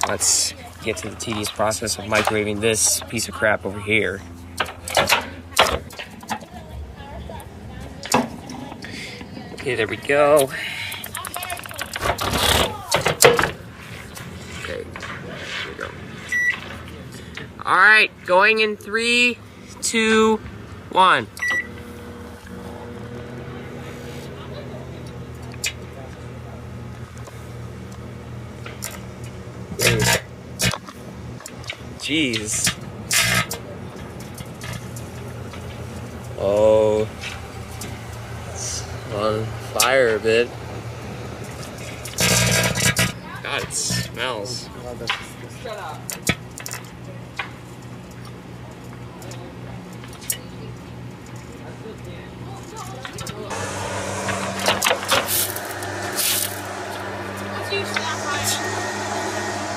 Let's get to the tedious process of microwaving this piece of crap over here. Okay, there we go. Okay, here we go. Alright, going in 3, 2, 1. Jeez. Oh, it's on fire a bit. God, it smells. Shut up.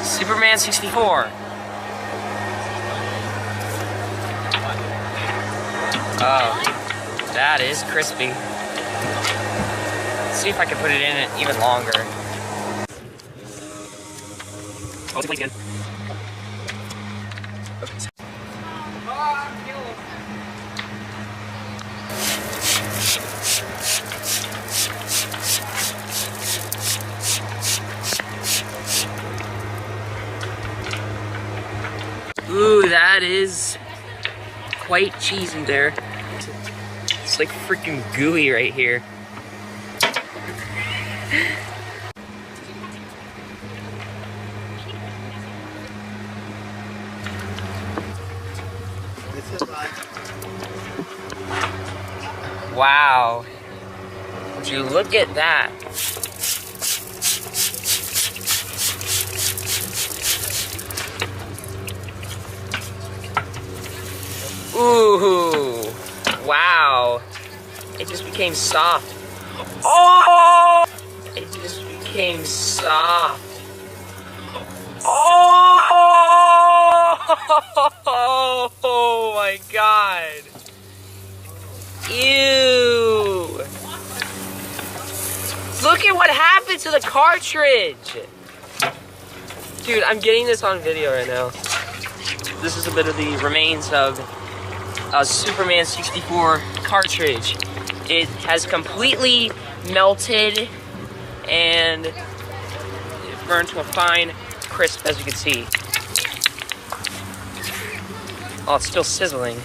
Superman 64. Oh, that is crispy. Let's see if I can put it in it even longer. Oh, it's again. Okay. Ooh, that is quite cheesy there. It's like freaking gooey right here. Wow. Would you look at that? Ooh, wow. It just became soft. Oh! It just became soft. Oh my god. Ew. Look at what happened to the cartridge. Dude, I'm getting this on video right now. This is a bit of the remains of a Superman 64 cartridge. It has completely melted and it burned to a fine crisp, as you can see. Oh, it's still sizzling.